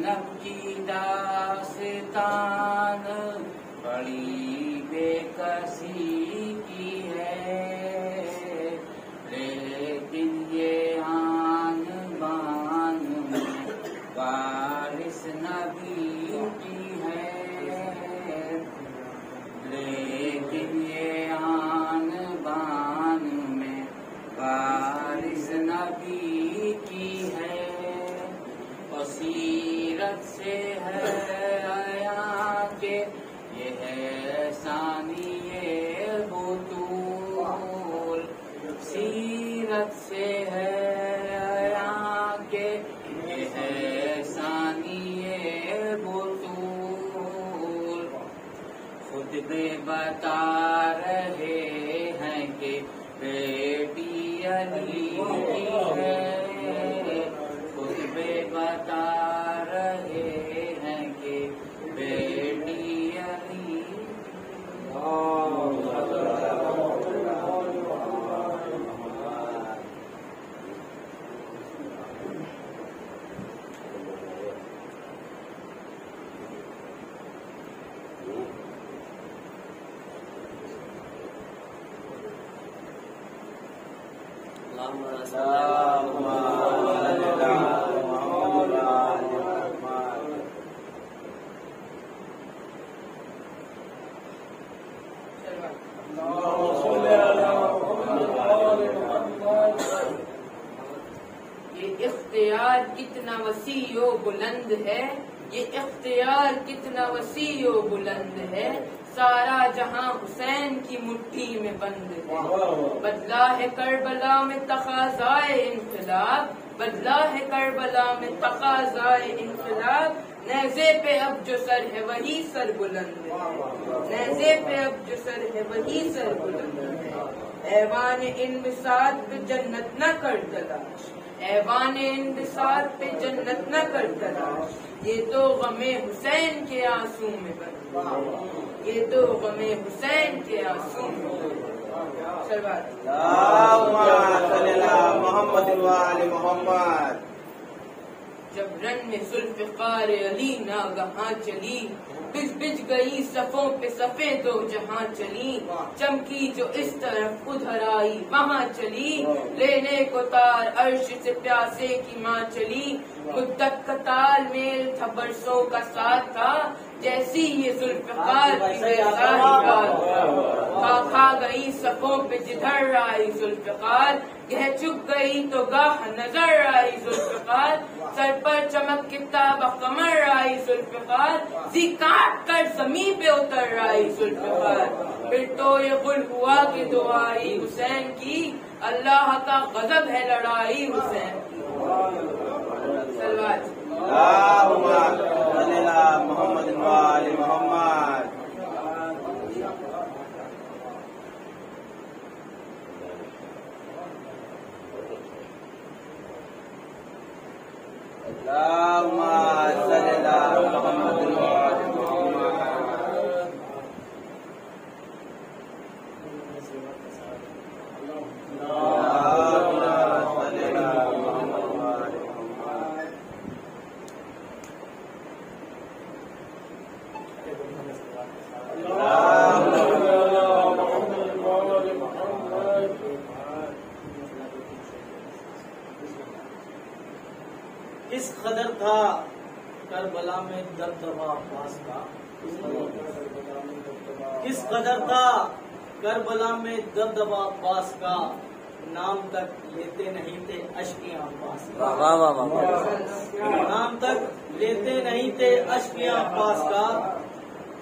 زینب کی داستان بڑی بے کسی کی ہے، لیکن یہ آن بان میں وارث نبی کی ہے، لیکن یہ آن بان میں وارث نبی کی ہے، سیرت سے ہے آیا کہ یہ ہے ثانی بطول، سیرت سے ہے آیا کہ یہ ہے ثانی بطول، خود بھی بتا رہے ہیں کہ بیٹی علی کی ہے، بتا رہے ہیں کہ بیٹی علی اختیار کتنا وسیع و بلند ہے، یہ اختیار کتنا وسیع و بلند ہے، سارا جہاں حسین کی مٹھی میں بند ہے، بدلا ہے کربلا میں تقاضائے انقلاب، بدلا ہے کربلا میں تقاضائے انقلاب، نیزے پہ اب جو سر ہے وہی سر بلند ہے، نیزے پہ اب جو سر ہے وہی سر بلند ہے، ایوان انبساط پہ جنت نہ کر تلاش، ایوان انبساط پہ جنت نہ کر تلاش، یہ تو غم حسین کے آنسو میں بند، یہ تو غم حسین کے آنسو میں بند۔ محمد محمد جب رن میں ذوالفقار علی ناگہاں چلی، بج بج گئی صفوں پہ صفیں دو جہاں چلی، چمکی جو اس طرف ادھر آئی وہاں چلی، لینے کو تار عرش سے پیاسے کی ماں چلی، مدت کا تال میل تھا برسوں کا ساتھ تھا، جیسی یہ ذوالفقار کی ویسا ہی حال تھا، کھا گئی صفوں پہ جدھر آئی ذوالفقار، گہ چک گئی تو گاہ نظر آئی ذوالفقار، سر پر چمک کے تابہ قمر آئی ذوالفقار، زی کاٹ کر زمین پہ اتر آئی ذوالفقار، پھر تو یہ غل ہوا کہ دعائی حسین کی، اللہ کا غضب ہے لڑائی حسین کی۔ سلوات محمد محمد اللهم صل على محمد وعلى کس قدر تھا کربلا میں دبدبا عباس کا، کس قدر تھا کربلا میں دبدبا عباس کا، نام تک لیتے نہیں تھے اشکیاں عباس کا، نام تک لیتے نہیں تھے اشکیاں عباس کا،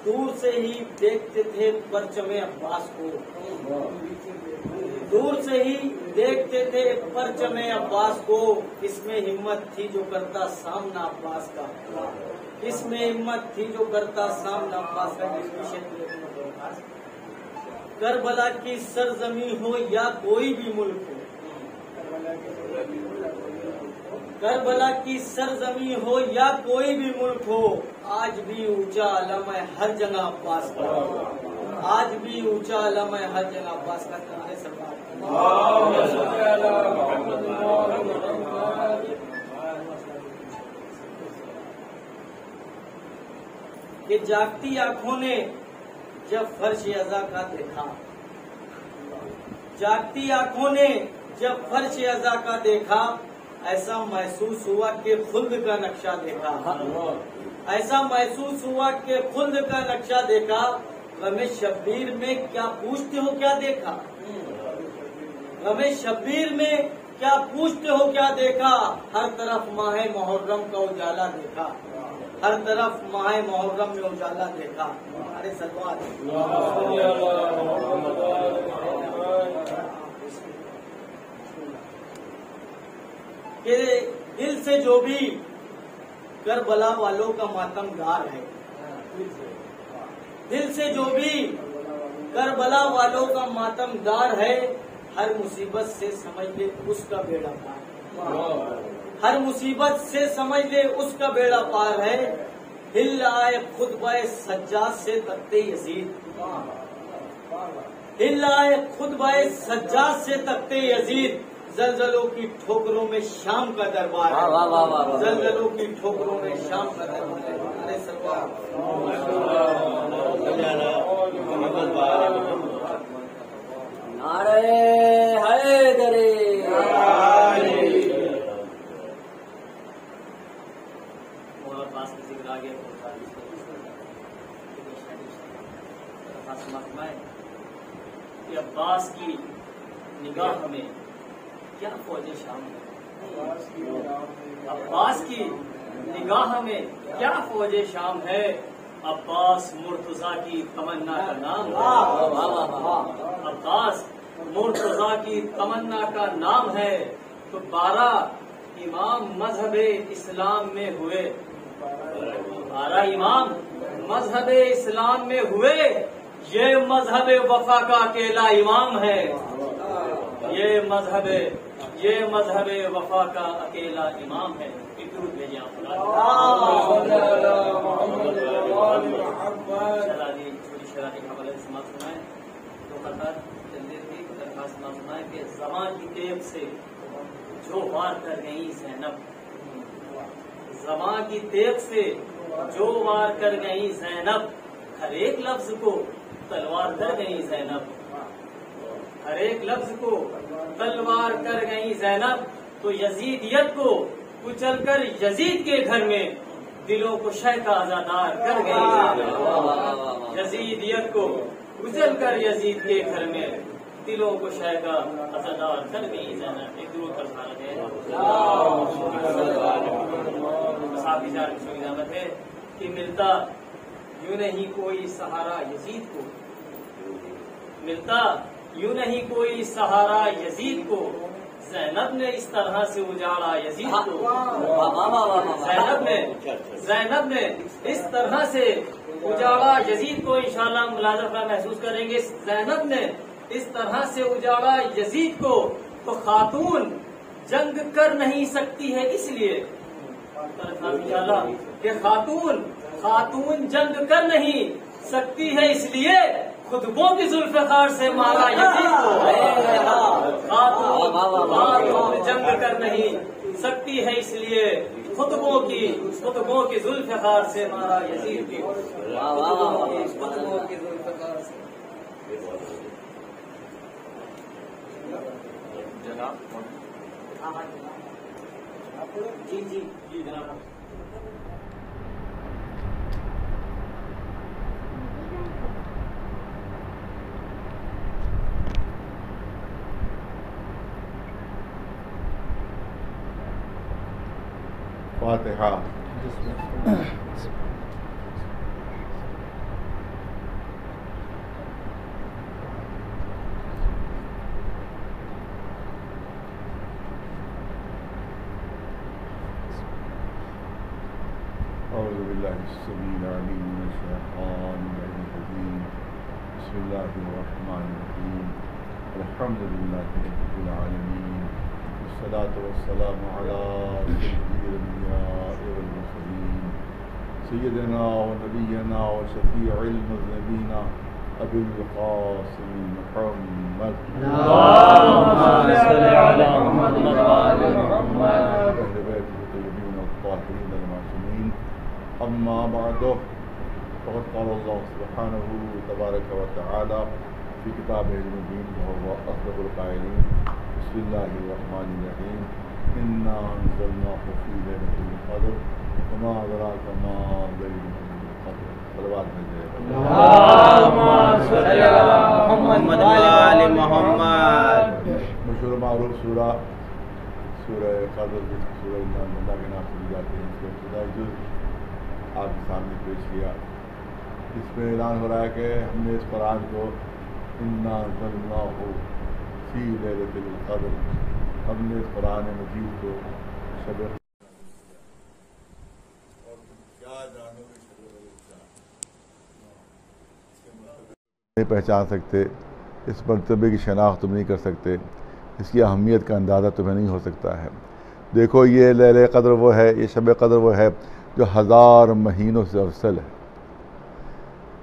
دور سے ہی دیکھتے تھے پرچم عباس کو، دور سے ہی دیکھتے تھے پرچم عباس کو، اس میں ہمت تھی جو کرتا سامنا عباس کا، اس میں ہمت تھی جو کرتا سامنا عباس کا۔ کربلا کی سرزمین ہو یا کوئی بھی ملک ہو، کربلا کی سرزمین ہو یا کوئی بھی ملک ہو، آج بھی اونچا علم ہے ہر جگہ عباس کا، آج بھی اونچا علم ہے ہر جگہ عباس کا۔ کہ جاگتی آنکھوں نے جب فرش ازا کا دیکھا، جاگتی آنکھوں نے جب فرش ازا کا دیکھا، ایسا محسوس ہوا کہ خلد کا نقشہ دیکھا، ایسا محسوس ہوا کہ خلد کا نقشہ دیکھا۔ غم شبیر میں کیا پوچھتے ہو کیا دیکھا، غم شبیر میں کیا پوچھتے ہو کیا دیکھا، ہر طرف ماہ محرم کا اجالا دیکھا، ہر طرف ماہ محرم میں اجالا دیکھا۔ ارے سلوات کہ دل سے جو بھی کربلا والوں کا ماتم گار ہے، دل سے جو بھی کربلا والوں کا ماتم دار ہے، ہر مصیبت سے سمجھ لے اس کا بیڑا پار، ہر مصیبت سے سمجھ لے اس کا بیڑا پار ہے۔ ہل آئے خطبہ سجاد سے تختے یزید، ہل آئے خطبہ سجاد سے تختے یزید، زلزلوں کی ٹھوکروں میں شام کا دربار ہے، زلزلوں کی ٹھوکروں میں شام کا دربار ہے۔ ارے سرکار نعرہ حیدری، پاس کسی کے آگے کہ عباس کی نگاہ میں کیا فوج شام ہے، عباس کی نگاہ میں کیا فوج شام ہے، عباس مرتضیٰ کی تمنا کا نام ہے، عباس مرتضیٰ کی تمنا کا نام ہے۔ تو 12 امام مذہب اسلام میں ہوئے، 12 امام مذہب اسلام میں ہوئے، یہ مذہب وفا کا اکیلا امام ہے، یہ مذہب وفا کا اکیلا امام ہے۔ درود بھیجیں آپ چھوٹی شرارتی کے حوالے سے سماعت سنائیں، دو قطار جلدی تھی درخواست سماعت سنائیں کہ زمان کی تیغ سے جو وار کر گئی زینب، زمان کی تیغ سے جو وار کر گئی زینب، ہر ایک لفظ کو تلوار کر گئی زینب، ہر ایک لفظ کو تلوار کر گئی زینب، تو یزیدیت کو کچل کر یزید کے گھر میں دلوں کو شے کا آزادار کر گئی زینب، یزیدیت کو کچل کر یزید کے گھر میں دلوں کو شے کا آزادار کر گئی زینب۔ ایک درود پر سالت ہے صاحب اشارت ہے کہ ملتا یوں نہیں کوئی سہارا یزید کو، ملتا یوں نہیں کوئی سہارا یزید کو، زینب نے اس طرح سے اجاڑا یزید کو، زینب نے اس طرح سے اجاڑا یزید کو۔ انشاءاللہ ہم ملازمہ محسوس کریں گے، زینب نے اس طرح سے اجاڑا یزید کو، تو خاتون جنگ کر نہیں سکتی ہے اس لیے انشاءاللہ کہ خاتون جنگ کر نہیں سکتی ہے اس لیے خطبوں کی ذوالفقار سے مارا یزید کو، خاتون جنگ کر نہیں سکتی ہے اس لیے خطبوں کی ذوالفقار سے مارا یزید کو، خطبوں کی ذوالفقار سے۔ جی جی جی جناب فاتحہ۔ اعوذ باللہ السمیع العلیم من الشیطان الرجیم، بسم اللہ الرحمن الرحیم، الحمد للہ رب العالمین، والصلاة والسلام علی سید الانبیاء والمرسلین، سیدنا و نبینا و شفیع المذنبین ابی القاسم محمد اللهم صل علی محمد وعلى محمد اہل بیت الطیبین الطاہرین المعصومین، اما بعد فقد قال الله سبحانه تبارك وتعالى في كتابه المبين وهو أصدق القائلين بسم الله الرحمن الرحيم إنا أنزلناه في ليلة القدر وما أدراك ما ليلة القدر صلوات اللهم صل على محمد وآل محمد. مشہور معروف سورہ قدر جس کو سورہ اللہ کے نام سے جاتے ہیں، اس کا ابتدائی جز آپ کے سامنے پیش کیا. اس میں اعلان ہو رہا ہے کہ ہم نے اس قرآن کو انا انزلناہ فی لیلۃ القدر، ہم نے اس قرآن مجید کو شب نہیں پہچان سکتے، اس مرتبے کی شناخت تم نہیں کر سکتے، اس کی اہمیت کا اندازہ تمہیں نہیں ہو سکتا ہے. دیکھو یہ لیلہ قدر وہ ہے، یہ شب قدر وہ ہے جو 1000 مہینوں سے افضل ہے.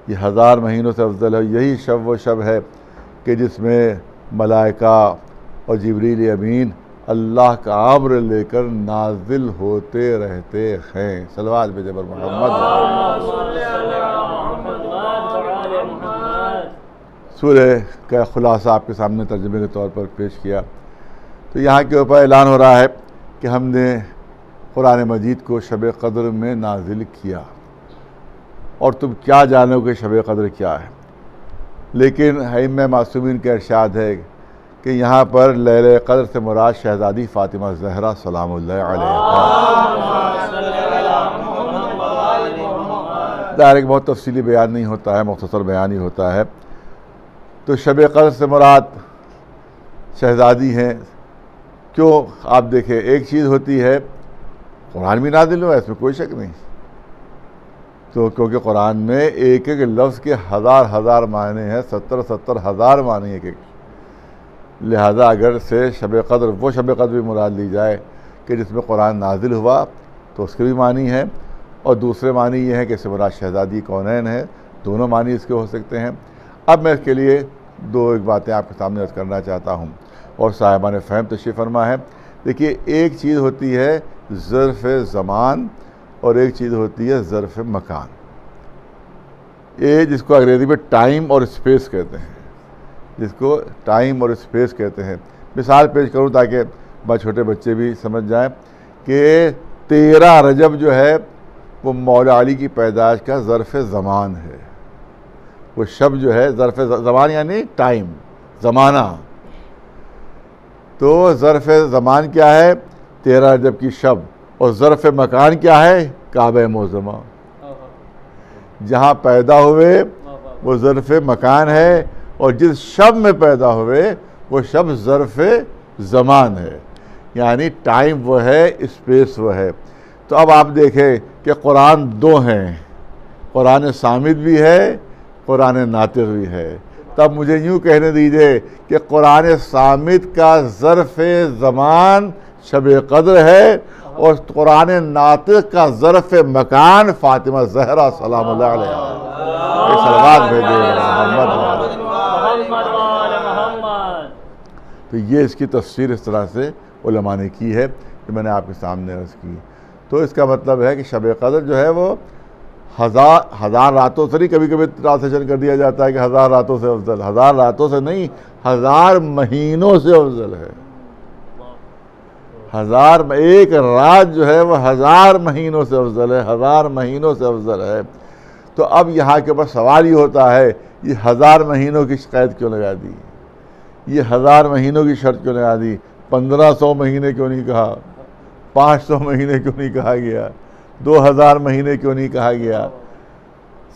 یہ 1000 مہینوں سے افضل ہے. یہی شب وہ شب ہے کہ جس میں ملائکہ اور جبریل امین اللہ کا امر لے کر نازل ہوتے رہتے ہیں. صلوات بھیجے پر محمد. سورہ کا خلاصہ آپ کے سامنے ترجمے کے طور پر پیش کیا. تو یہاں کے اوپر اعلان ہو رہا ہے کہ ہم نے قرآن مجید کو شب قدر میں نازل کیا، اور تم کیا جانو کہ شب قدر کیا ہے. لیکن ائمہ معصومین کا ارشاد ہے کہ یہاں پر لیلہ قدر سے مراد شہزادی فاطمہ زہرا سلام اللہ علیہا. ظاہر ایک بہت تفصیلی بیان نہیں ہوتا ہے، مختصر بیان ہی ہوتا ہے. تو شب قدر سے مراد شہزادی ہیں. کیوں؟ آپ دیکھیں، ایک چیز ہوتی ہے قرآن بھی نازل ہوا، اس میں کوئی شک نہیں. تو کیونکہ قرآن میں ایک ایک لفظ کے ہزار معنی ہیں، 70 ہزار معنی ایک ایک. لہذا اگر سے شب قدر وہ شب قدر بھی مراد لی جائے کہ جس میں قرآن نازل ہوا تو اس کے بھی معنی ہیں، اور دوسرے معنی یہ ہے کہ اس سے مراد شہزادی کونین ہے. دونوں معنی اس کے ہو سکتے ہیں. اب میں اس کے لیے ایک باتیں آپ کے سامنے عرض کرنا چاہتا ہوں، اور صاحبان فہم تشریف فرما ہے. دیکھیے، ایک چیز ہوتی ہے ظرف زمان اور ایک چیز ہوتی ہے ظرف مکان. یہ جس کو انگریزی میں ٹائم اور اسپیس کہتے ہیں، مثال پیش کروں تاکہ چھوٹے بچے بھی سمجھ جائیں کہ 13 رجب جو ہے وہ مولا علی کی پیدائش کا ظرف زمان ہے. وہ شب جو ہے ظرف زمان یعنی ٹائم، زمانہ. تو ظرف زمان کیا ہے؟ 13 رجب کی شب. اور ظرف مکان کیا ہے؟ کعبہ معظمہ. جہاں پیدا ہوئے وہ ظرف مکان ہے، اور جس شب میں پیدا ہوئے وہ شب ظرف زمان ہے. یعنی ٹائم وہ ہے، اسپیس وہ ہے. تو اب آپ دیکھیں کہ قرآن 2 ہیں، قرآن صامت بھی ہے، قرآن ناطق بھی ہے. تب مجھے یوں کہنے دیجئے کہ قرآن صامت کا ظرف زمان شب قدر ہے، اور قرآن ناطق کا ظرف مکان فاطمہ زہرا سلام اللہ علیہا. صلوات بھیجے محمد. تو یہ اس کی تفسیر اس طرح سے علماء نے کی ہے کہ میں نے آپ کے سامنے عرض کی. تو اس کا مطلب ہے کہ شب قدر جو ہے وہ 1000 راتوں سے نہیں، کبھی ٹرانسلیشن کر دیا جاتا ہے کہ 1000 راتوں سے افضل. 1000 راتوں سے نہیں، 1000 مہینوں سے افضل ہے. ایک رات جو ہے وہ 1000 مہینوں سے افضل ہے، 1000 مہینوں سے افضل ہے. تو اب یہاں کے اوپر سوال یہ ہوتا ہے، یہ 1000 مہینوں کی قید کیوں لگا دی؟ یہ 1000 مہینوں کی شرط کیوں لگا دی؟ 1500 مہینے کیوں نہیں کہا؟ 500 مہینے کیوں نہیں کہا گیا؟ 2000 مہینے کیوں نہیں کہا گیا؟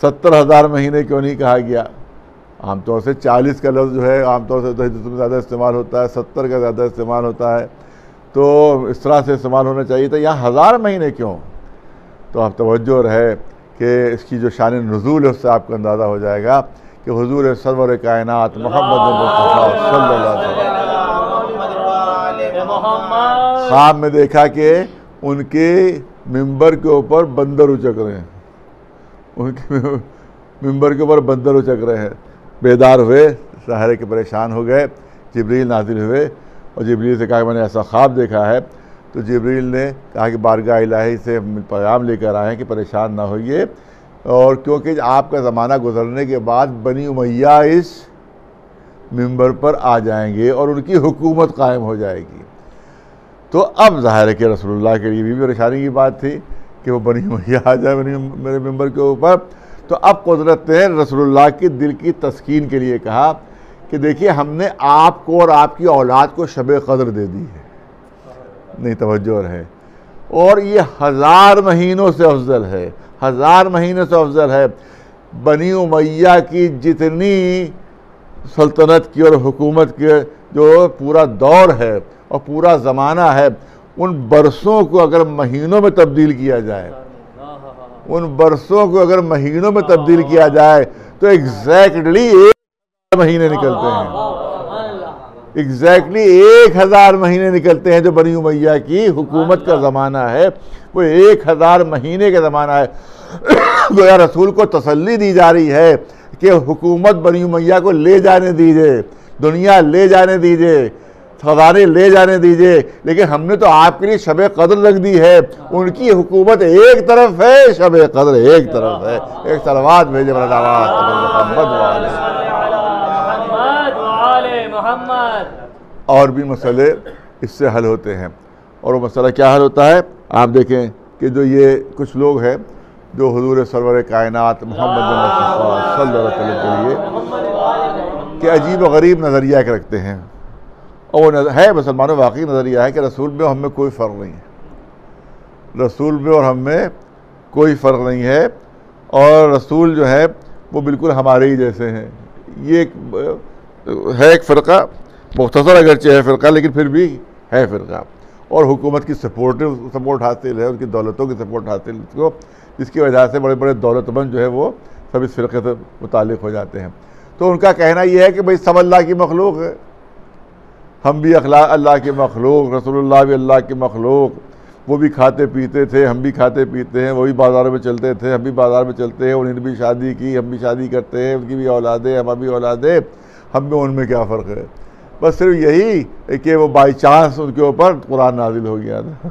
70,000 مہینے کیوں نہیں کہا گیا؟ عام طور سے 40 کا لفظ جو ہے عام طور سے زیادہ استعمال ہوتا ہے، 70 کا زیادہ استعمال ہوتا ہے. تو اس طرح سے استعمال ہونا چاہیے تھا. یہاں 1000 مہینے کیوں؟ تو آپ توجہ رہے کہ اس کی جو شان نزول ہے اس سے آپ کو اندازہ ہو جائے گا کہ حضور سرور کائنات محمد مصطفیٰ صلی اللہ علیہ وسلم خواب میں دیکھا کہ ان کے ممبر کے اوپر بندر اچک رہے ہیں. ان کے ممبر کے اوپر بندر اچک رہے ہیں. بیدار ہوئے، ظاہر کے پریشان ہو گئے. جبریل نازل ہوئے اور جبریل سے کہا کہ میں نے ایسا خواب دیکھا ہے. تو جبریل نے کہا کہ بارگاہ الہی سے پیغام لے کر آئے ہیں کہ پریشان نہ ہوئیے، اور کیونکہ آپ کا زمانہ گزرنے کے بعد بنی امیہ اس منبر پر آ جائیں گے اور ان کی حکومت قائم ہو جائے گی. تو اب ظاہر ہے کہ رسول اللہ کے لیے بھی پریشانی کی بات تھی کہ وہ بنی امیہ آ جائے میرے منبر کے اوپر. تو اب قدرت نے رسول اللہ کی دل کی تسکین کے لیے کہا کہ دیکھیے ہم نے آپ کو اور آپ کی اولاد کو شب قدر دے دی ہے. نہیں توجہ ہے. اور یہ 1000 مہینوں سے افضل ہے, 1000 مہینوں سے افضل ہے. بنی امیہ کی جتنی سلطنت کی اور حکومت کی جو پورا دور ہے اور پورا زمانہ ہے, ان برسوں کو اگر مہینوں میں تبدیل کیا جائے, ان برسوں کو اگر مہینوں میں تبدیل کیا جائے تو ایگزیکٹلی 1000 مہینے نکلتے ہیں. ایگزیکٹلی 1000 مہینے نکلتے ہیں. جو بنی امیہ کی حکومت کا زمانہ ہے وہ 1000 مہینے کا زمانہ ہے. گویا رسول کو تسلی دی جا رہی ہے کہ حکومت بنی امیہ کو لے جانے دیجئے, دنیا لے جانے دیجئے, خزانے لے جانے دیجئے, لیکن ہم نے تو آپ کے لیے شب قدر رکھ دی ہے. ان کی حکومت ایک طرف ہے, شب قدر ایک طرف ہے. ایک صلوات بھیجے محمد. اور بھی مسئلے اس سے حل ہوتے ہیں. اور وہ مسئلہ کیا حل ہوتا ہے؟ آپ دیکھیں کہ جو یہ کچھ لوگ ہیں جو حضور سرور کائنات محمد مصطفیٰ صلی اللہ علیہ وسلم کے لیے کہ عجیب و غریب نظریہ ایک رکھتے ہیں, اور وہ ہے مسلمانوں واقعی نظریہ ہے کہ رسول میں اور ہم میں کوئی فرق نہیں ہے. رسول میں اور ہم میں کوئی فرق نہیں ہے, اور رسول جو ہے وہ بالکل ہمارے ہی جیسے ہیں. یہ ہے ایک فرقہ, مختصر اگرچہ ہے فرقہ لیکن پھر بھی ہے فرقہ, اور حکومت کی سپورٹ حاصل ہے, ان کی دولتوں کی سپورٹ حاصل اس کو, جس کی وجہ سے بڑے بڑے دولت مند جو ہے وہ سب اس فرقے سے متعلق ہو جاتے ہیں. تو ان کا کہنا یہ ہے کہ بھئی سب اللہ کی مخلوق ہے, ہم بھی اللہ کی مخلوق, رسول اللہ بھی اللہ کی مخلوق. وہ بھی کھاتے پیتے تھے, ہم بھی کھاتے پیتے ہیں, وہی بازاروں میں چلتے تھے, ہم بھی بازار میں چلتے ہیں, انہوں نے بھی شادی کی, ہم بھی شادی کرتے ہیں, ان کی بھی اولادیں, ہم بھی اولادیں, ہم میں ان میں کیا فرق ہے؟ بس صرف یہی کہ وہ بائی چانس ان کے اوپر قرآن نازل ہو گیا تھا,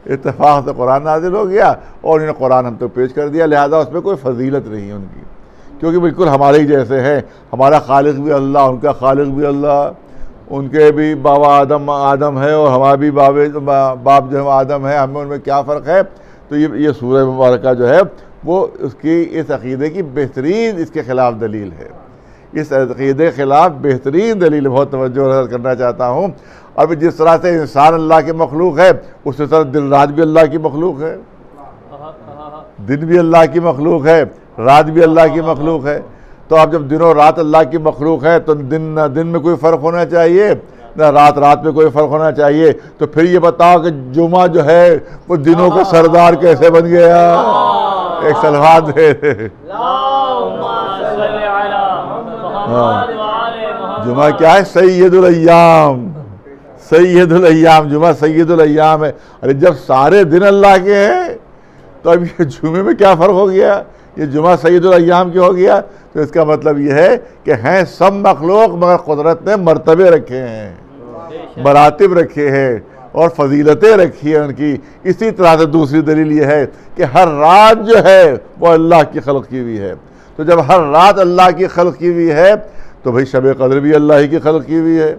اتفاق سے قرآن نازل ہو گیا اور انہوں نے قرآن ہم تک پیش کر دیا, لہذا اس میں کوئی فضیلت نہیں ہے ان کی, کیونکہ بالکل ہمارے ہی جیسے ہیں. ہمارا خالق بھی اللہ, ان کا خالق بھی اللہ, ان کے بھی بابا آدم ہے اور ہمارا بھی باپ جو ہے آدم ہے, ہمیں ان میں کیا فرق ہے؟ تو یہ سورہ مبارکہ جو ہے وہ اس کی اس عقیدے کی بہترین اس کے خلاف دلیل ہے. اس عقیدے کے خلاف بہترین دلیل, بہت توجہ کرنا چاہتا ہوں. اور جس طرح سے انسان اللہ کی مخلوق ہے, اسی طرح دن رات بھی اللہ کی مخلوق ہے. دن بھی اللہ کی مخلوق ہے, رات بھی اللہ کی مخلوق ہے. تو اب جب دن و رات اللہ کی مخلوق ہے تو دن میں کوئی فرق ہونا چاہیے, نہ رات میں کوئی فرق ہونا چاہیے. تو پھر یہ بتاؤ کہ جمعہ جو ہے وہ دنوں کا سردار کیسے بن گیا؟ ایک صلوات دے. جمعہ کیا ہے؟ سید الایام, سید الایام. جمعہ سید الایام ہے. ارے جب سارے دن اللہ کے ہیں تو اب یہ جمعے میں کیا فرق ہو گیا؟ یہ جمعہ سید الایام کیوں ہو گیا؟ تو اس کا مطلب یہ ہے کہ ہیں سب مخلوق, مگر قدرت نے مرتبے رکھے ہیں, مراتب رکھے ہیں اور فضیلتیں رکھی ہیں ان کی. اسی طرح سے دوسری دلیل یہ ہے کہ ہر رات جو ہے وہ اللہ کی خلق کی ہوئی ہے. تو جب ہر رات اللہ کی خلق کی ہوئی ہے تو بھئی شب قدر بھی اللہ ہی کی خلق کی ہوئی ہے,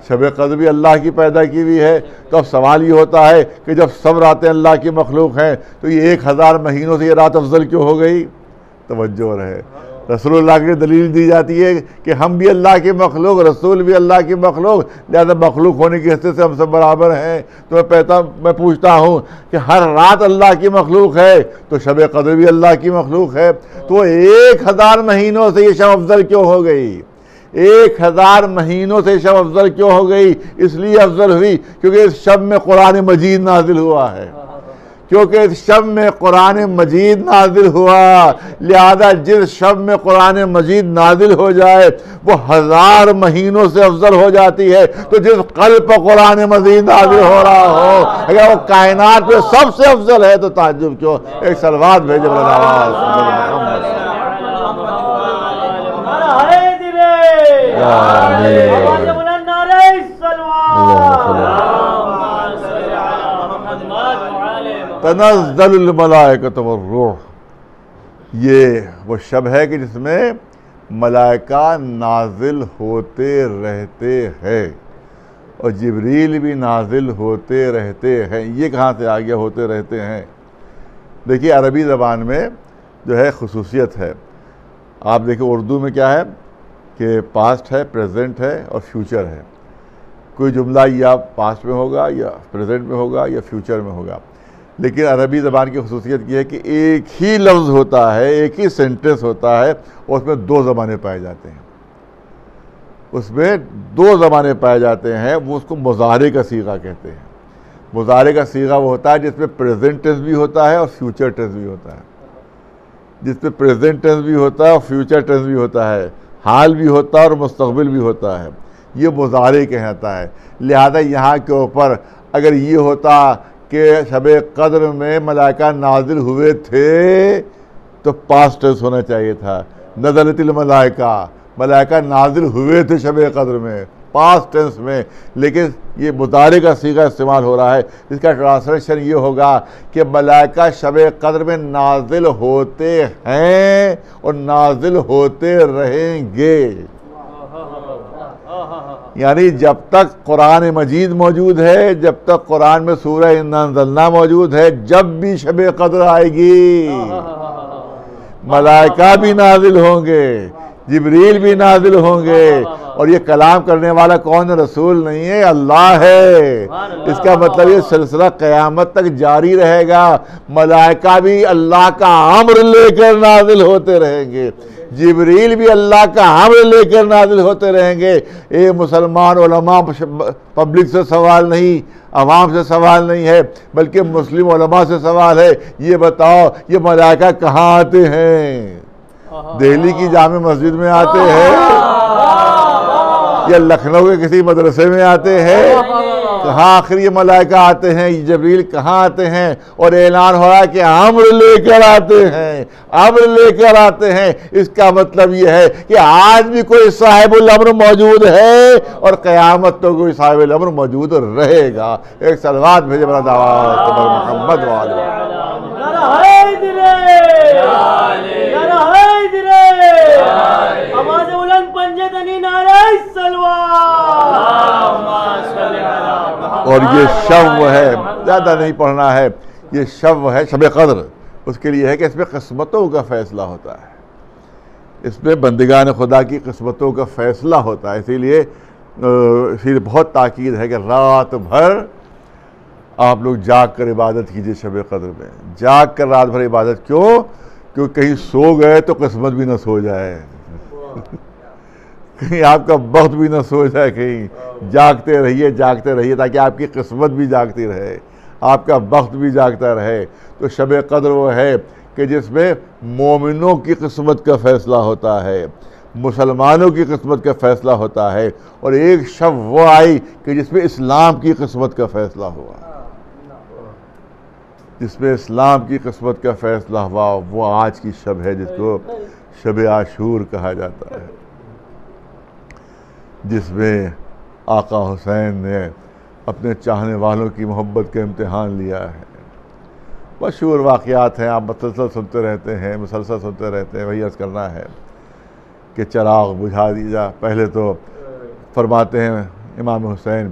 شب قدر بھی اللہ کی پیدا کی ہوئی ہے. تو اب سوال یہ ہوتا ہے کہ جب سب راتیں اللہ کی مخلوق ہیں تو یہ 1000 مہینوں سے یہ رات افضل کیوں ہو گئی؟ توجہ رہے. رسول اللہ کے دلیل دی جاتی ہے کہ ہم بھی اللہ کی مخلوق, رسول بھی اللہ کی مخلوق, لہذا مخلوق ہونے کی حیثیت سے ہم سب برابر ہیں. تو میں پوچھتا ہوں کہ ہر رات اللہ کی مخلوق ہے تو شب قدر بھی اللہ کی مخلوق ہے, تو 1000 مہینوں سے یہ شب افضل کیوں ہو گئی؟ 1000 مہینوں سے شب افضل کیوں ہو گئی؟ اس لیے افضل ہوئی کیونکہ اس شب میں قرآن مجید نازل ہوا ہے, کیونکہ اس شب میں قرآن مجید نازل ہوا. لہذا جس شب میں قرآن مجید نازل ہو جائے وہ 1000 مہینوں سے افضل ہو جاتی ہے. تو جس قلب پر قرآن مجید نازل ہو رہا ہو اگر وہ کائنات میں سب سے افضل ہے تو تعجب کیوں؟ ایک صلوات بھیجے تنزل الملائکۃ والروح. یہ وہ شب ہے کہ جس میں ملائکہ نازل ہوتے رہتے ہیں اور جبریل بھی نازل ہوتے رہتے ہیں. یہ کہاں سے آ گیا ہوتے رہتے ہیں؟ دیکھیے عربی زبان میں جو ہے خصوصیت ہے. آپ دیکھیں اردو میں کیا ہے کہ پاسٹ ہے، پریزنٹ ہے اور فیوچر ہے. کوئی جملہ یا پاسٹ میں ہوگا یا پریزنٹ میں ہوگا یا فیوچر میں ہوگا. لیکن عربی زبان کی خصوصیت یہ ہے کہ ایک ہی لفظ ہوتا ہے، ایک ہی سینٹنس ہوتا ہے اور اس میں دو زمانے پائے جاتے ہیں. اس میں دو زمانے پائے جاتے ہیں. وہ اس کو مضارع کا صیغہ کہتے ہیں. مضارع کا صیغہ وہ ہوتا ہے جس میں پریزنٹ ٹینس بھی ہوتا ہے اور فیوچر ٹینس بھی ہوتا ہے. جس میں پریزنٹ ٹینس بھی ہوتا ہے اور فیوچر ٹینس بھی ہوتا ہے، حال بھی ہوتا ہے اور مستقبل بھی ہوتا ہے. یہ مضارع کہتا ہے. لہذا یہاں کے اوپر اگر یہ ہوتا کہ شب قدر میں ملائکہ نازل ہوئے تھے تو پاسٹ ٹینس ہونا چاہیے تھا. نزلت الملائکہ، ملائکہ نازل ہوئے تھے شب قدر میں، پاسٹ ٹینس میں. لیکن یہ مضارع کا صیغہ استعمال ہو رہا ہے. اس کا ٹرانسلیشن یہ ہوگا کہ ملائکہ شب قدر میں نازل ہوتے ہیں اور نازل ہوتے رہیں گے. یعنی جب تک قرآن مجید موجود ہے، جب تک قرآن میں سورہ انا انزلنا موجود ہے، جب بھی شب قدر آئے گی ملائکہ بھی نازل ہوں گے، جبریل بھی نازل ہوں گے. اور یہ کلام کرنے والا کون ہے؟ رسول نہیں ہے، اللہ ہے. اس کا مطلب یہ سلسلہ قیامت تک جاری رہے گا. ملائکہ بھی اللہ کا امر لے کر نازل ہوتے رہیں گے، جبریل بھی اللہ کا امر لے کر نازل ہوتے رہیں گے. اے مسلمان علماء، پبلک سے سوال نہیں، عوام سے سوال نہیں ہے، بلکہ مسلم علماء سے سوال ہے. یہ بتاؤ یہ ملائکہ کہاں آتے ہیں؟ دہلی کی جامع مسجد میں آتے ہیں یا لکھنؤ کے کسی مدرسے میں آتے ہیں؟ کہاں آخر یہ ملائکہ آتے ہیں؟ جبریل کہاں آتے ہیں؟ اور اعلان ہو رہا ہے کہ امر لے کر آتے ہیں، امر لے کر آتے ہیں. اس کا مطلب یہ ہے کہ آج بھی کوئی صاحب الامر موجود ہے اور قیامت تو کوئی صاحب الامر موجود رہے گا. ایک صلوات بھیجے بنا دعوات محمد والے. اور یہ شب ہے، زیادہ نہیں پڑھنا ہے، یہ شب ہے شب قدر. اس کے لیے ہے کہ اس میں قسمتوں کا فیصلہ ہوتا ہے، اس میں بندگان خدا کی قسمتوں کا فیصلہ ہوتا ہے. اسی لیے بہت تاکید ہے کہ رات بھر آپ لوگ جاگ کر عبادت کیجئے. شب قدر میں جاگ کر رات بھر عبادت. کیوں؟ کیونکہ کہیں سو گئے تو قسمت بھی نہ سو جائے، کہیں آپ کا وقت بھی نہ سو جائے. کہیں جاگتے رہیے، جاگتے رہیے تاکہ آپ کی قسمت بھی جاگتی رہے، آپ کا وقت بھی جاگتا رہے. تو شب قدر وہ ہے کہ جس میں مومنوں کی قسمت کا فیصلہ ہوتا ہے، مسلمانوں کی قسمت کا فیصلہ ہوتا ہے. اور ایک شب وہ آئی کہ جس میں اسلام کی قسمت کا فیصلہ ہوا، جس میں اسلام کی قسمت کا فیصلہ ہوا. وہ آج کی شب ہے جس کو شب عاشور کہا جاتا ہے، جس میں آقا حسین نے اپنے چاہنے والوں کی محبت کا امتحان لیا ہے. مشہور واقعات ہیں، آپ مسلسل سنتے رہتے ہیں، مسلسل سنتے رہتے ہیں. وہی عرض کرنا ہے کہ چراغ بجھا دیجا. پہلے تو فرماتے ہیں امام حسین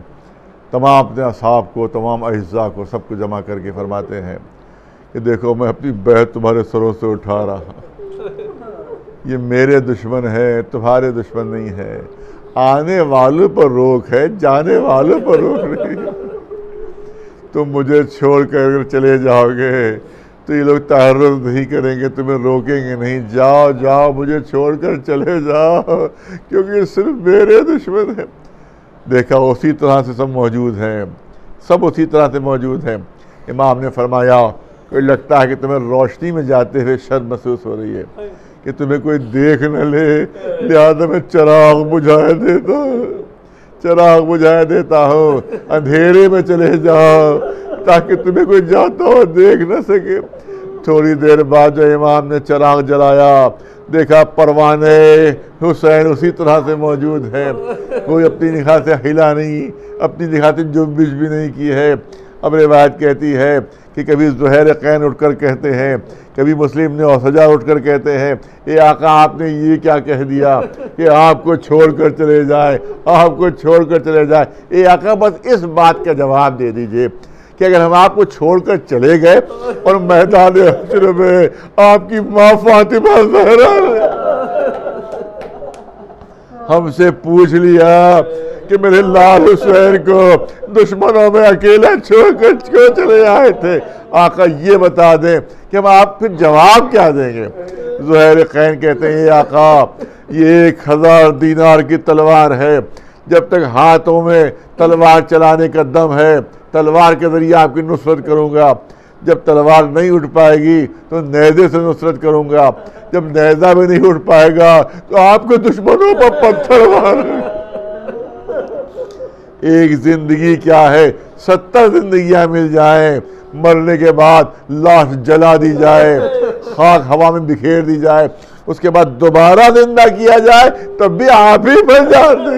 تمام اپنے اصحاب کو، تمام اعزاء کو، سب کو جمع کر کے فرماتے ہیں کہ دیکھو میں اپنی بیعت تمہارے سروں سے اٹھا رہا ہوں. یہ میرے دشمن ہے، تمہارے دشمن نہیں ہے. آنے والوں پر روک ہے، جانے والوں پر روک نہیں. تم مجھے چھوڑ کر اگر چلے جاؤ گے تو یہ لوگ تحرر نہیں کریں گے، تمہیں روکیں گے نہیں. جاؤ جاؤ، مجھے چھوڑ کر چلے جاؤ، کیونکہ یہ صرف میرے دشمن ہیں. دیکھا اسی طرح سے سب موجود ہیں، سب اسی طرح سے موجود ہیں. امام نے فرمایا کہ لگتا ہے کہ تمہیں روشنی میں جاتے ہوئے شرم محسوس ہو رہی ہے کہ تمہیں کوئی دیکھ نہ لے، لہذا میں چراغ بجھائے دیتا ہوں، چراغ بجھائے دیتا ہوں. اندھیرے میں چلے جاؤ تاکہ تمہیں کوئی جاتا ہو دیکھ نہ سکے. تھوڑی دیر بعد جو امام نے چراغ جلایا، دیکھا پروانے حسین اسی طرح سے موجود ہے، کوئی اپنی نگاہ سے ہلا نہیں، اپنی نگاہ سے جنبش بھی نہیں کی ہے. اب روایت کہتی ہے کہ کبھی زہیر قین اٹھ کر کہتے ہیں، کبھی مسلم نے اوسجا اٹھ کر کہتے ہیں اے آقا آپ نے یہ کیا کہہ دیا کہ آپ کو چھوڑ کر چلے جائے، آپ کو چھوڑ کر چلے جائے۔ اے آقا بس اس بات کا جواب دے دیجئے کہ اگر ہم آپ کو چھوڑ کر چلے گئے اور میدان حشر میں آپ کی ماں فاطمہ زہرا نے ہم سے پوچھ لیا کہ میرے لال حسین کو دشمنوں میں اکیلا چھوڑ کر کیوں چلے آئے تھے، آقا یہ بتا دیں کہ ہم آپ پھر جواب کیا دیں گے؟ زہیر قین کہتے ہیں آقا یہ 1000 دینار کی تلوار ہے، جب تک ہاتھوں میں تلوار چلانے کا دم ہے تلوار کے ذریعے آپ کی نصرت کروں گا، جب تلوار نہیں اٹھ پائے گی تو نیزے سے نصرت کروں گا، جب نیزہ بھی نہیں اٹھ پائے گا تو آپ کے دشمنوں پر پتھر ماروں گا۔ ایک زندگی کیا ہے 70 زندگیاں مل جائیں، مرنے کے بعد لاش جلا دی جائے، خاک ہوا میں بکھیر دی جائے، اس کے بعد دوبارہ زندہ کیا جائے تب بھی آپ ہی بن جاتے،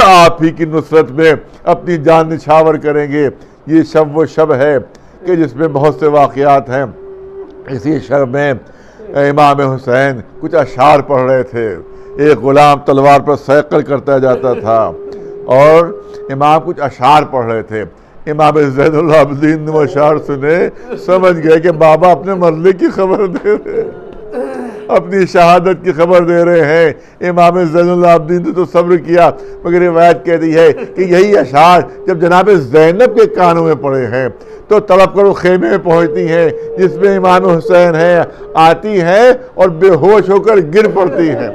آپ ہی کی نصرت میں اپنی جان نچھاور کریں گے۔ یہ شب وہ شب ہے کہ جس میں بہت سے واقعات ہیں۔ اسی شب میں امام حسین کچھ اشعار پڑھ رہے تھے، ایک غلام تلوار پر سیقل کرتا جاتا تھا اور امام کچھ اشعار پڑھ رہے تھے۔ امام زین العابدین نے وہ اشعار سنے، سمجھ گئے کہ بابا اپنے مرنے کی خبر دے رہے ہیں، اپنی شہادت کی خبر دے رہے ہیں۔ امام زین العابدین نے تو صبر کیا، مگر روایت کہتی ہے کہ یہی اشعار جب جناب زینب کے کانوں میں پڑے ہیں تو تڑپ کر وہ خیمے میں پہنچتی ہیں جس میں امام حسین ہے، آتی ہیں اور بے ہوش ہو کر گر پڑتی ہیں۔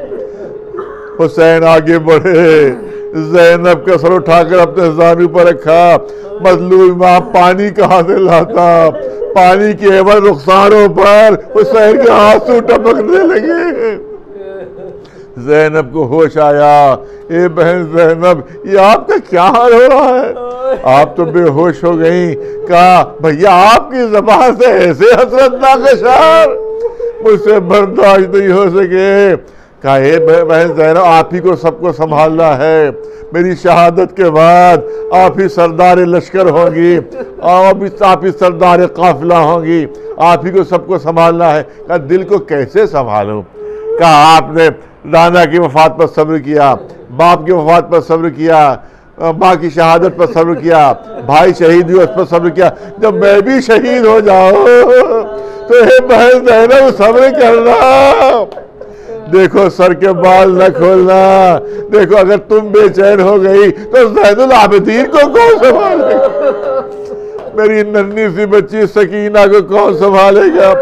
حسین آگے بڑھے، زینب کا سر اٹھا کر اپنے زانو پر رکھا، مظلوم امام پانی کہاں سے لاتا، پانی کے عوض رخساروں پر حسین کے آنسو ٹپکنے لگے۔ زینب کو ہوش آیا، اے بہن زینب یہ آپ کا کیا حال ہو رہا ہے؟ آپ تو بے ہوش ہو گئیں۔ کہا بھیا آپ کی زبان سے ایسے حسرتناک اشعار مجھ سے برداشت نہیں ہو سکے۔ کہا اے بہن زینب آپ ہی کو سب کو سنبھالنا ہے، میری شہادت کے بعد آپ ہی سردار لشکر ہوں گی، آپ ہی سردار قافلہ ہوں گی، آپ ہی کو سب کو سنبھالنا ہے۔ کہا دل کو کیسے سنبھالوں؟ کہا آپ نے نانا کی وفات پر صبر کیا، باپ کی وفات پر صبر کیا، ماں کی شہادت پر صبر کیا، بھائی شہید ہوئے اس پر صبر کیا، جب میں بھی شہید ہو جاؤں تو اے بہن زینب صبر کرنا، دیکھو سر کے بال نہ کھولنا، دیکھو اگر تم بے چین ہو گئی تو زین العابدین کو کون سنبھالے گا، میری ننھی سی بچی سکینہ کو کون سنبھالے گا؟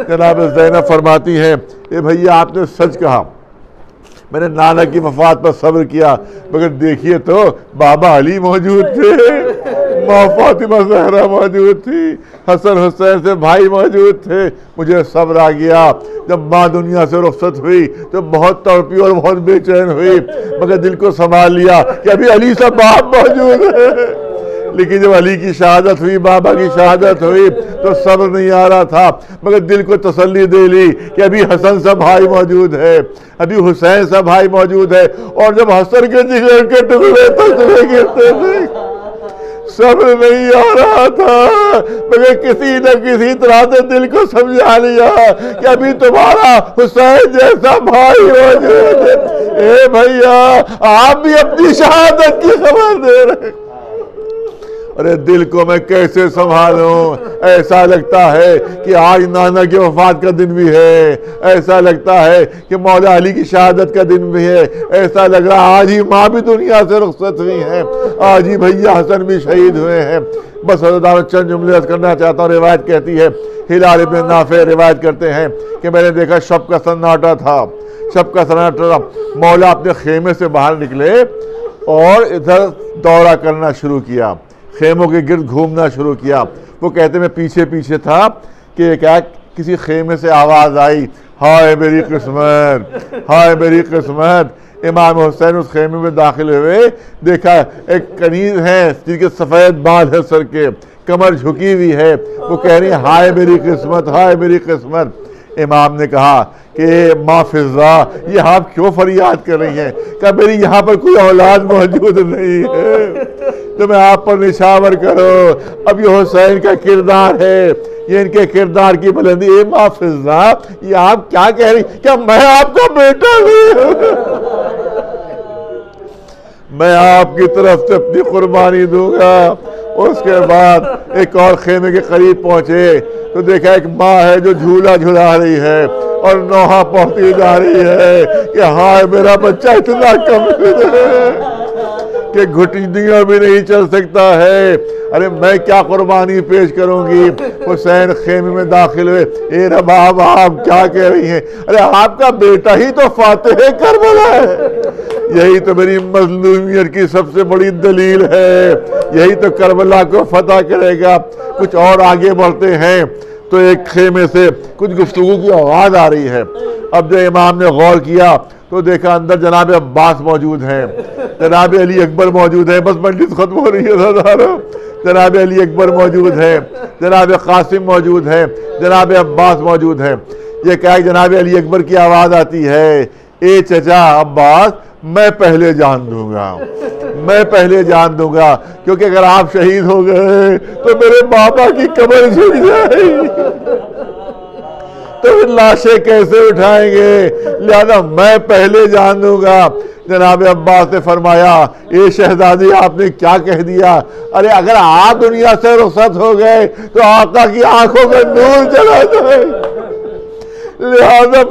جناب زینب فرماتی ہیں اے بھیا آپ نے سچ کہا، میں نے نانا کی وفات پر صبر کیا، مگر دیکھیے تو بابا علی موجود تھے، ماں فاطمہ زہرا موجود تھی، حسن حسین سے بھائی موجود تھے، مجھے صبر آ گیا۔ جب ماں دنیا سے رخصت ہوئی تو بہت تڑپی اور بہت بے چین ہوئی، مگر دل کو سنبھال لیا کہ ابھی علی سے باپ موجود ہے۔ لیکن جب علی کی شہادت ہوئی، بابا کی شہادت ہوئی تو صبر نہیں آ رہا تھا، مگر دل کو تسلی دے لی کہ ابھی حسن سا بھائی موجود ہے، ابھی حسین سا بھائی موجود ہے۔ اور جب حسن کے جگر کے ٹکڑے تجربے گرتے تھے صبر نہیں آ رہا تھا، مگر کسی نہ کسی طرح سے دل کو سمجھا لیا کہ ابھی تمہارا حسین جیسا بھائی موجود ہے۔ اے بھیا آپ بھی اپنی شہادت کی خبر دے رہے ہیں۔ ارے دل کو میں کیسے سنبھالوں؟ ایسا لگتا ہے کہ آج نانا کی وفات کا دن بھی ہے، ایسا لگتا ہے کہ مولا علی کی شہادت کا دن بھی ہے، ایسا لگ رہا آج ہی ماں بھی دنیا سے رخصت ہوئی ہیں، آج ہی بھیا حسن بھی شہید ہوئے ہیں۔ بس حضرت چند جملے عرض کرنا چاہتا ہوں۔ روایت کہتی ہے، ہلال ابن نافع روایت کرتے ہیں کہ میں نے دیکھا شب کا سناٹا تھا، شب کا سناٹا، مولا اپنے خیمے سے باہر نکلے اور ادھر دورہ کرنا شروع کیا، خیموں کے گرد گھومنا شروع کیا۔ وہ کہتے میں پیچھے پیچھے تھا کہ کسی خیمے سے آواز آئی، ہائے میری قسمت، ہائے میری قسمت۔ امام حسین اس خیمے میں داخل ہوئے، دیکھا ایک کنیز ہے جن کے سفید بال ہے سر کے، کمر جھکی ہوئی ہے، وہ کہہ رہی ہے ہائے میری قسمت، ہائے میری قسمت۔ امام نے کہا کہ ماں فضا یہ آپ کیوں فریاد کر رہی ہیں؟ کہ میری یہاں پر کوئی اولاد موجود نہیں ہے، تو میں آپ پر نشاور کرو. اب یہ حسین کا کردار ہے, یہ ان کے کردار کی بلندی. اے ماں فضا, یہ آپ کیا کہہ رہی, کیا میں آپ کا بیٹا نہیں؟ میں آپ کی طرف سے اپنی قربانی دوں گا. اس کے بعد ایک اور خیمے کے قریب پہنچے تو دیکھا ایک ماں ہے جو جھولا جھلا رہی ہے اور نوحہ پہنچتی جا رہی ہے کہ ہائے میرا بچہ اتنا کمزور ہے کہ گھٹنیاں بھی نہیں چل سکتا ہے. ارے میں کیا قربانی پیش کروں گی. حسین خیمے میں داخل ہوئے. اے رباب آپ کیا کہہ رہی ہیں؟ ارے آپ کا بیٹا ہی تو فاتح کربلا ہے. یہی تو میری مظلومیت کی سب سے بڑی دلیل ہے, یہی تو کربلا کو فتح کرے گا. کچھ اور آگے بڑھتے ہیں تو ایک خیمے سے کچھ گفتگو کی آواز آ رہی ہے. اب جب امام نے غور کیا تو دیکھا اندر جناب عباس موجود ہیں, جناب علی اکبر موجود ہیں. بس مجلس ختم ہو رہی ہے. جناب علی اکبر موجود ہیں, جناب قاسم موجود ہیں, جناب عباس موجود ہیں. یہ کہا کہ جناب علی اکبر کی آواز آتی ہے, اے چچا عباس میں پہلے جان دوں گا, میں پہلے جان دوں گا, کیونکہ اگر آپ شہید ہو گئے تو میرے بابا کی قبر جھک جائے گی, تو پھر لاشیں کیسے اٹھائیں گے, لہذا میں پہلے جان دوں گا. جناب عباس نے فرمایا, اے شہزادی آپ نے کیا کہہ دیا؟ ارے اگر آپ دنیا سے رخصت ہو گئے تو آقا کی آنکھوں میں نور چلا جائے, لہذا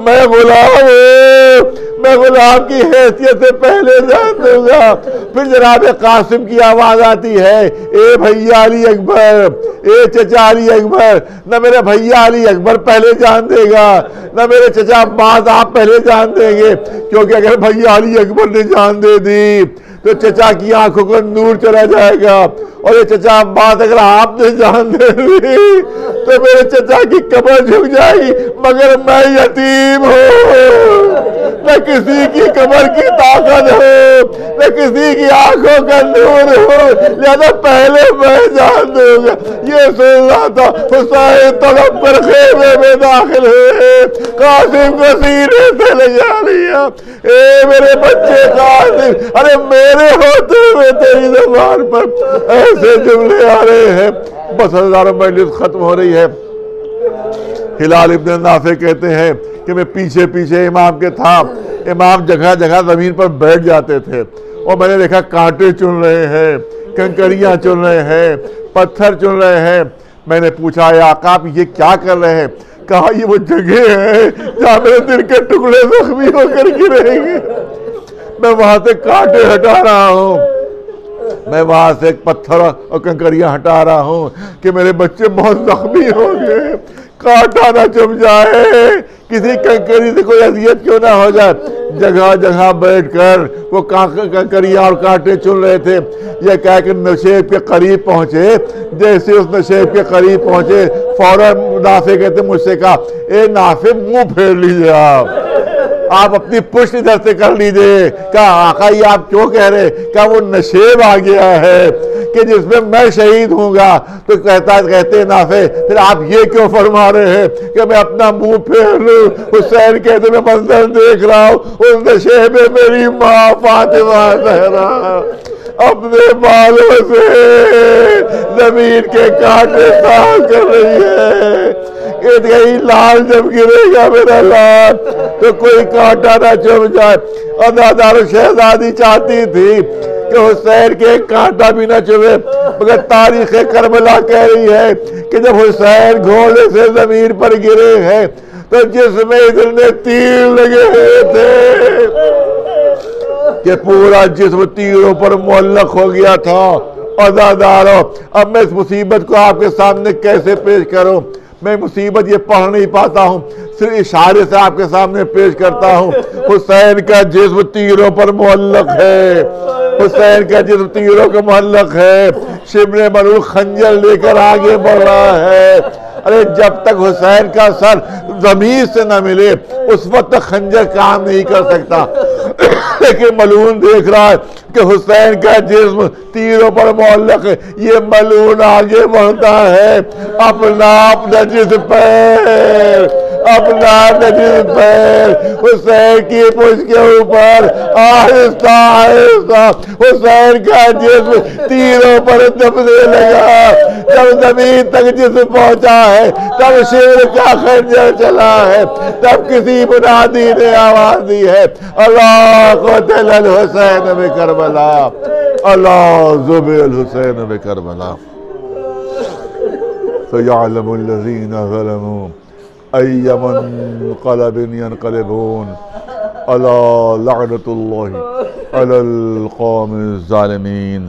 میں غلام کی حیثیت سے پہلے جان دوں گا. پھر جناب قاسم کی آواز آتی ہے, اے بھیا علی اکبر, اے چچا علی اکبر, نہ میرے بھیا علی اکبر پہلے جان دے گا, نہ میرے چچا عباس آپ پہلے جان دیں گے, کیونکہ اگر بھیا علی اکبر نے جان دے دی تو چچا کی آنکھوں کو نور چلا جائے گا, اور یہ چچا عباس اگر آپ نے جان دے دی تو میرے چچا کی قبر جھک جائے گی, مگر میں یتیم ہوں, نہ کسی کی قبر کی طاقت ہو, نہ کسی کی آنکھوں کا نور ہو, لہذا پہلے میں جان دوں گا. یہ سن رہا تھا, حسین تڑپ کر خیمے میں داخل ہوئے, قاسم کو سینے سے لے جا لیا. اے میرے بچے قاسم, ارے میرے ہوتے ہوئے تیری زبان پر ایسے جملے آ رہے ہیں. بس ہزاروں مجلس ختم ہو رہی ہے. ہلال ابن نافع کہتے ہیں کہ میں پیچھے پیچھے امام کے تھا. امام جگہ جگہ زمین پر بیٹھ جاتے تھے اور میں نے دیکھا کانٹے چن رہے ہیں, کنکریاں چن رہے ہیں, پتھر چن رہے ہیں. میں نے پوچھا, اے آقا آپ یہ کیا کر رہے ہیں؟ کہا یہ وہ جگہ ہے جہاں میرے دل کے ٹکڑے زخمی ہو کر گریں گے. میں وہاں سے کانٹے ہٹا رہا ہوں, میں وہاں سے پتھر اور کنکریاں ہٹا رہا ہوں کہ میرے بچے بہت زخمی ہو گئے, کانٹا نہ چم جائے, کسی کنکری سے کوئی اذیت کیوں نہ ہو جائے. جگہ جگہ بیٹھ کر وہ کنکریاں اور کانٹے چن رہے تھے. یہ کہہ کہ نشیب کے قریب پہنچے, جیسے اس نشیب کے قریب پہنچے فوراً نافع کہتے مجھ سے کہا, اے نافع منہ پھیر لیجیے, آپ اپنی پشت ادھر سے کر لیجئے. کہا آقا یہ آپ کیوں کہہ رہے؟ کہا وہ نشیب آ گیا ہے کہ جس میں میں شہید ہوں گا. تو کہتے نافع پھر آپ یہ کیوں فرما رہے ہیں کہ میں اپنا منہ پھیر لوں؟ حسین کہتے میں منظر دیکھ رہا ہوں, اس نشیب میں میری ماں فاطمہ زہرا اپنے بالوں سے زمین کے کانٹے صاف کر رہی ہے کہ یہی لال جب گرے گا میرا لال تو کوئی کانٹا نہ چم جائے. ادادار شہزادی چاہتی تھی کہ حسین کے کانٹا بھی نہ چمے, مگر تاریخ کربلا کہہ رہی ہے کہ جب حسین گھوڑے سے زمین پر گرے ہیں تو جس میں اتنے تیر لگے ہوئے تھے کہ پورا جسم تیروں پر معلق ہو گیا تھا. عزادارو, اب میں اس مصیبت کو آپ کے سامنے کیسے پیش کروں؟ میں مصیبت یہ پڑھ نہیں پاتا ہوں, صرف اشارے سے آپ کے سامنے پیش کرتا ہوں. حسین کا جسم تیروں پر معلق ہے, حسین کا جسم تیروں کا معلق ہے, شبر ملول خنجر لے کر آگے بڑھ رہا ہے. ارے جب تک حسین کا سر زمین سے نہ ملے اس وقت تک خنجر کام نہیں کر سکتا. لیکن ملعون دیکھ رہا ہے کہ حسین کا جسم تیروں پر معلق ہے. یہ ملعون آگے بڑھتا ہے, اپنا جسم پیر اپنا نجس پیر حسین کی پشت کے اوپر آہستہ آہستہ حسین کا جسم تیروں پر دبنے لگا. جب زمین تک جسم پہنچا ہے تب شیر کا خنجر چلا ہے. تب کسی منادی نے آواز دی ہے اللہ قتل الحسین بکربلا, اللہ ذبح الحسین بکربلا. فَيَعْلَمُ الَّذِينَ ظَلَمُوا أَيَّ مُنْقَلَبٍ يَنْقَلِبُونَ أَلَا لَعْنَةُ اللَّهِ عَلَى الْقَوْمِ الظَّالِمِينَ.